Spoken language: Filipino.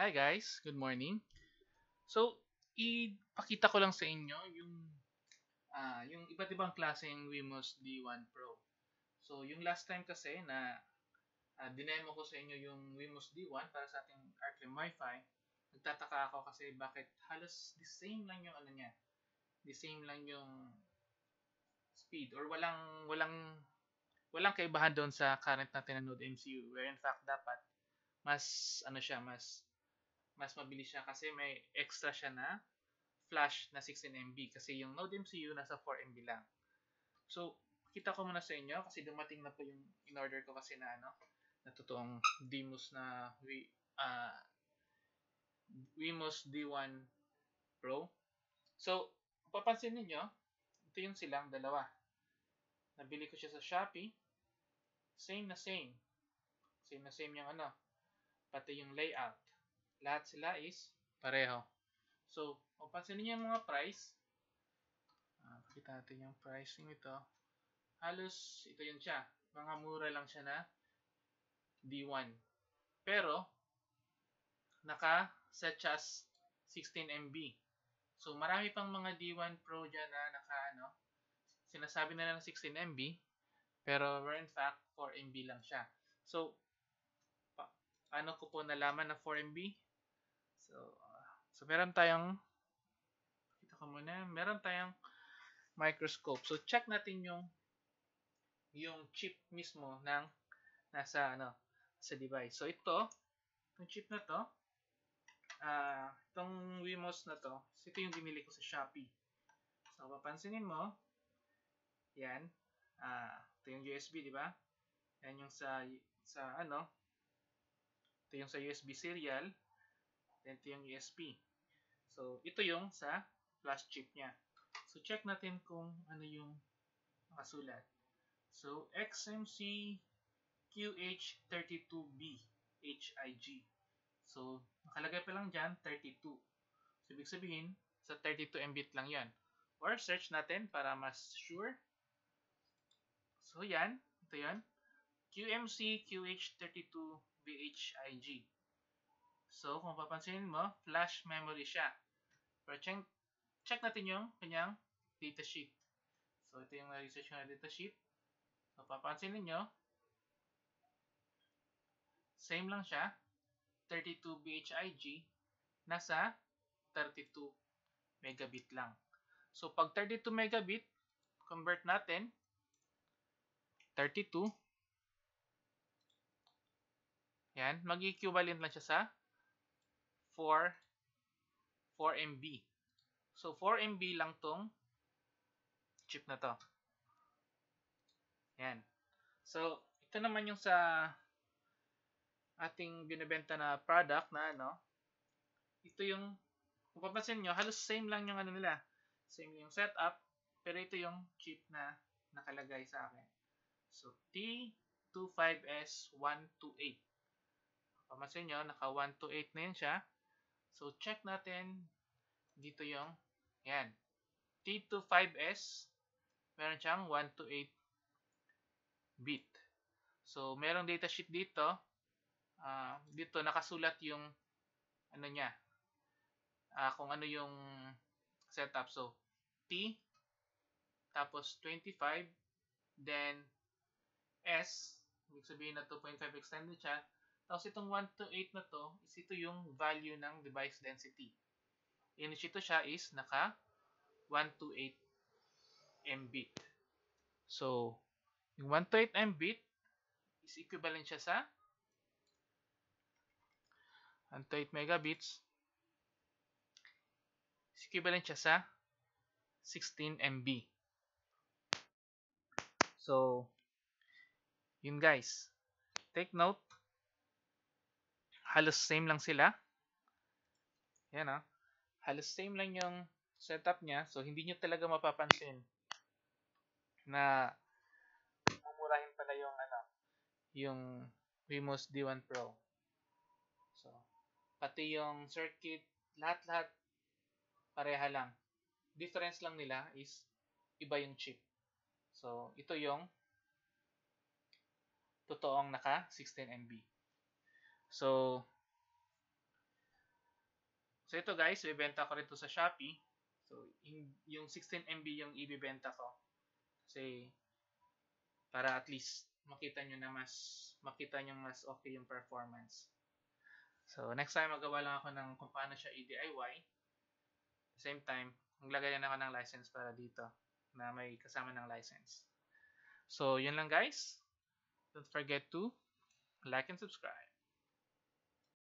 Hi guys, good morning. So, ipakita ko lang sa inyo yung iba't ibang klaseng Wemos D1 Pro. So, yung last time kasi na dinemo ko sa inyo yung Wemos D1 para sa ating Arclem wifi, nagtataka ako kasi bakit halos the same lang yung ano niya, the same lang yung speed or walang kaibahan doon sa current natin na Node MCU where in fact dapat mas ano siya, mas mabilis siya kasi may extra siya na flash na 16 MB kasi yung Node MCU nasa 4 MB lang. So, kita ko muna sa inyo kasi dumating na po yung in-order ko kasi na na totoong Demus na Wemos D1 Pro. So, papansin niyo, ito yung silang dalawa. Nabili ko siya sa Shopee. Same na same. Same na same yung pati yung layout. Lahat sila is pareho. So, papansin niyo yung mga price. Pakita natin yung pricing nito. Halos ito yun siya. Mga mura lang siya na D1. Pero, naka-set siya as 16 MB. So, marami pang mga D1 Pro dyan na sinasabi na lang 16 MB, pero in fact, 4 MB lang siya. So, paano ko po nalaman na 4 MB? So meron tayong, kita ko muna, meron tayong microscope. So, check natin yung chip mismo ng nasa sa device. So itong chip na to, itong Wemos na to, ito yung binili ko sa Shopee. So papansinin mo, yan, ito yung USB, di ba? Yan yung ito yung sa USB serial, then ito yung USB. So ito yung sa flash chip niya. So check natin kung ano yung nakasulat. So XMC QH32B HIG. So, nakalagay pa lang dyan, 32. So, ibig sabihin, sa 32 Mbit lang yan. Or, search natin para mas sure. So, yan. Ito yan. QMC QH32BHIG. So, kung papansinin mo, flash memory siya. Pero, check natin yung kanyang datasheet. So, ito yung na-research ko na datasheet. So, papansinin nyo, same lang siya. 32 BHIG, nasa 32 megabit lang. So, pag 32 megabit, convert natin, 32, yan, mag-equivalent lang siya sa 4 MB. So, 4 MB lang tong chip na to. Yan. So, ito naman yung sa ating binibenta na product na ito yung, kung papansin nyo, halos same lang yung nila. Same yung setup, pero ito yung chip na nakalagay sa akin. So, T25S128. Papansin nyo, naka 128 na yun siya. So, check natin dito yung, yan, T25S, meron siyang 128 bit. So, merong datasheet dito. Dito nakasulat yung ano niya, kung ano yung setup. So, T, tapos 25, then S, ibig sabihin na 2.5 extended siya. Tapos itong 128 na to, is ito yung value ng device density. Ito siya is naka 128 Mbit. So, yung 128 Mbit is equivalent siya sa 128 megabits is equivalent siya sa 16 MB. So, yun guys. Take note. Halos same lang sila. Yan halos same lang yung setup niya. So, hindi nyo talaga mapapansin na mumurahin pala yung Wemos D1 Pro. So, pati yung circuit, lahat-lahat pareha lang. Difference lang nila is iba yung chip. So, ito yung totoong naka 16 MB. So, So ito guys, ibebenta ko rin to sa Shopee. So yung 16 MB yung ibebenta ko. Kasi para at least makita nyo mas okay yung performance. So next time magawa lang ako ng kung paano siya i-DIY. Same time, maglagay din ako ng license para dito na may kasama ng license. So yun lang guys. Don't forget to like and subscribe.